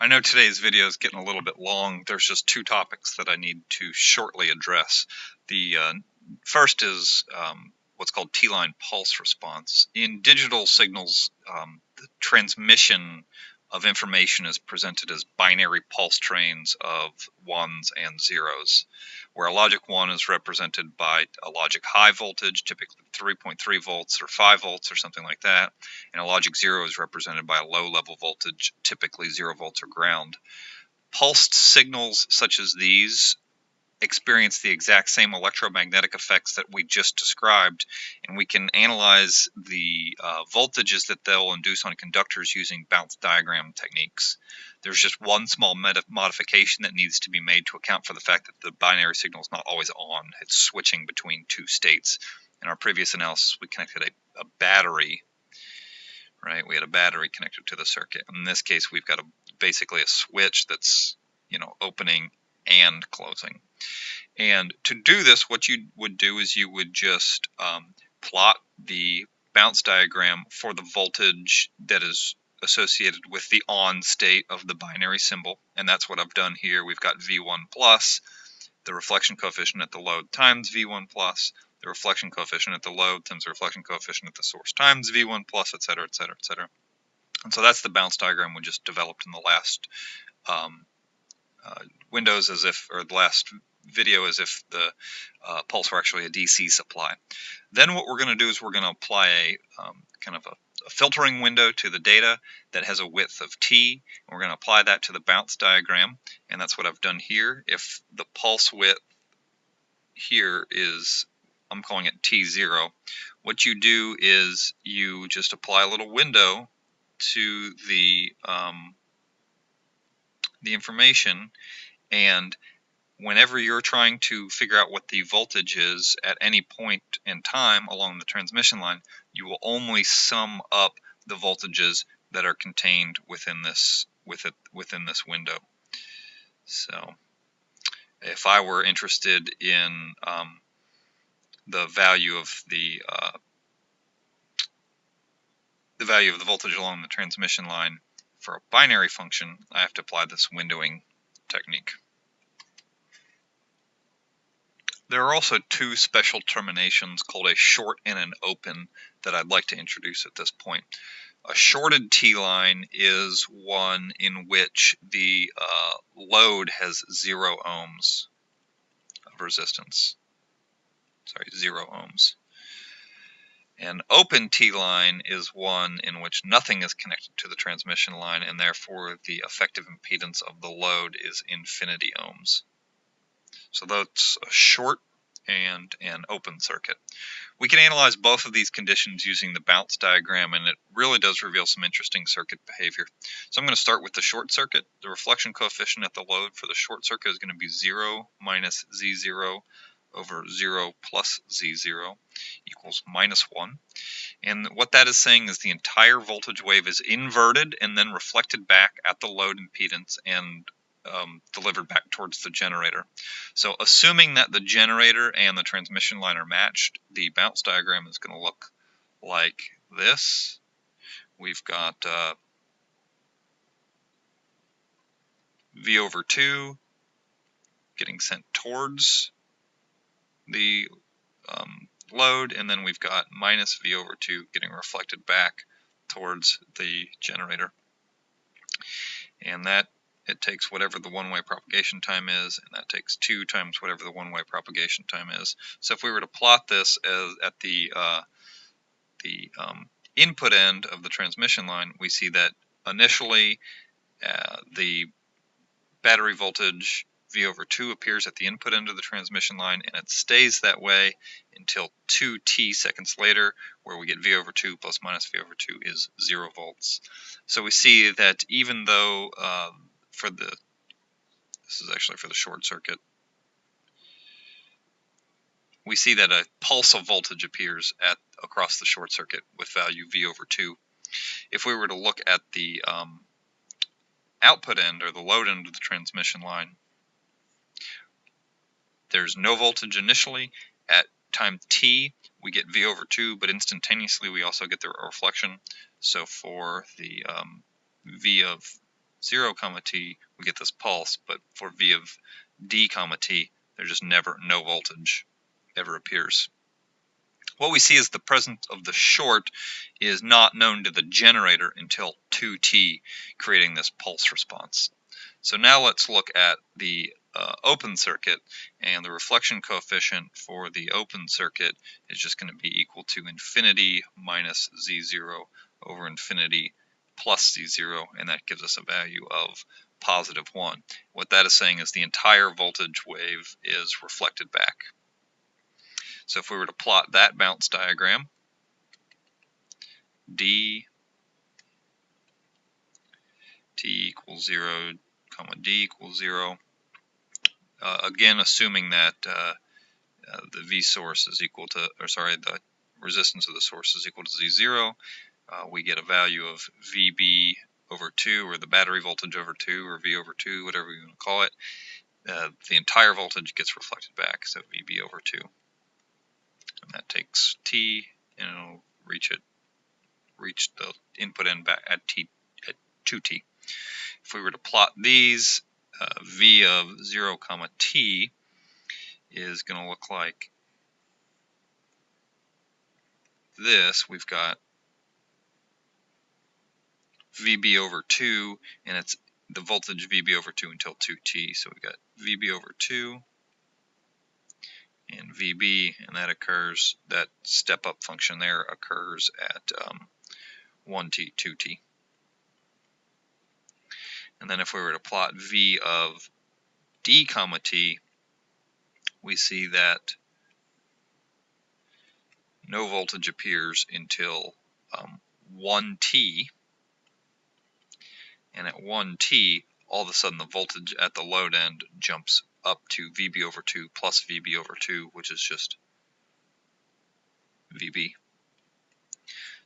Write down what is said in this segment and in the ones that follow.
I know today's video is getting a little bit long. There's just two topics that I need to shortly address. The first is what's called T-line pulse response. In digital signals, the transmission of information is presented as binary pulse trains of ones and zeros, where a logic 1 is represented by a logic high voltage, typically 3.3 volts or 5 volts or something like that, and a logic 0 is represented by a low level voltage, typically 0 volts or ground. Pulsed signals such as these experience the exact same electromagnetic effects that we just described, and we can analyze the voltages that they'll induce on conductors using bounce diagram techniques. There's just one small modification that needs to be made to account for the fact that the binary signal is not always on. It's switching between two states. In our previous analysis, we connected a battery, right? We had a battery connected to the circuit. In this case, we've got basically a switch that's, opening and closing. And to do this, what you would do is you would just plot the bounce diagram for the voltage that is associated with the on state of the binary symbol, and that's what I've done here. We've got V1 plus, the reflection coefficient at the load times V1 plus, the reflection coefficient at the load times the reflection coefficient at the source times V1 plus, etc., etc., etc. And so that's the bounce diagram we just developed in the last Windows, or the last video, as if the pulse were actually a DC supply. Then what we're going to do is we're going to apply a kind of a filtering window to the data that has a width of t. And we're going to apply that to the bounce diagram, and that's what I've done here. If the pulse width here is, I'm calling it t0, what you do is you just apply a little window to the information, and whenever you're trying to figure out what the voltage is at any point in time along the transmission line, you will only sum up the voltages that are contained within this window. So if I were interested in the value of the voltage along the transmission line for a binary function, I have to apply this windowing technique. There are also two special terminations called a short and an open that I'd like to introduce at this point. A shorted T-line is one in which the load has 0 ohms of resistance. Sorry, 0 ohms. An open T-line is one in which nothing is connected to the transmission line, and therefore the effective impedance of the load is infinity ohms. So that's a short and an open circuit. We can analyze both of these conditions using the bounce diagram, and it really does reveal some interesting circuit behavior. So I'm going to start with the short circuit. The reflection coefficient at the load for the short circuit is going to be 0 minus Z0 over 0 plus Z0 equals -1. And what that is saying is the entire voltage wave is inverted and then reflected back at the load impedance and delivered back towards the generator. So assuming that the generator and the transmission line are matched, the bounce diagram is going to look like this. We've got V over 2 getting sent towards the load, and then we've got minus V over 2 getting reflected back towards the generator. And that it takes whatever the one-way propagation time is, and that takes 2 times whatever the one-way propagation time is. So if we were to plot this as at the input end of the transmission line, we see that initially the battery voltage V over 2 appears at the input end of the transmission line, and it stays that way until 2t seconds later, where we get V over 2 plus minus V over 2 is 0 volts. So we see that even though this is actually for the short circuit, we see that a pulse of voltage appears across the short circuit with value V over 2. If we were to look at the output end, or the load end of the transmission line, there's no voltage initially. At time t, we get V over 2, but instantaneously we also get the reflection. So for the V of 0, t, we get this pulse, but for V of D, t, there's just never, no voltage ever appears. What we see is the presence of the short is not known to the generator until 2t, creating this pulse response. So now let's look at the open circuit, and the reflection coefficient for the open circuit is just going to be equal to infinity minus z0 over infinity plus z0, and that gives us a value of positive 1. What that is saying is the entire voltage wave is reflected back. So if we were to plot that bounce diagram, d t equals 0, d equals 0, again assuming that the V source is equal to, the resistance of the source is equal to Z0, we get a value of VB over 2, or the battery voltage over 2, or V over 2, whatever you want to call it. The entire voltage gets reflected back, so VB over 2. And that takes T, and it'll reach the input end back at 2T. If we were to plot these, V of 0, T is going to look like this. We've got VB over 2, and it's the voltage VB over 2 until 2T. So we've got VB over 2 and VB, and that step-up function there occurs at 1T, 2T. And then if we were to plot V of D, T, we see that no voltage appears until 1T, and at 1T, all of a sudden the voltage at the load end jumps up to VB over 2 plus VB over 2, which is just VB.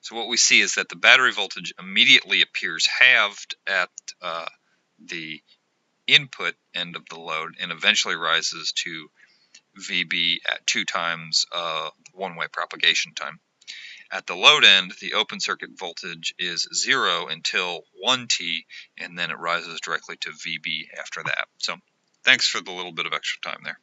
So what we see is that the battery voltage immediately appears halved at the input end of the load and eventually rises to VB at 2 times one-way propagation time. At the load end, the open circuit voltage is 0 until 1T, and then it rises directly to VB after that. So thanks for the little bit of extra time there.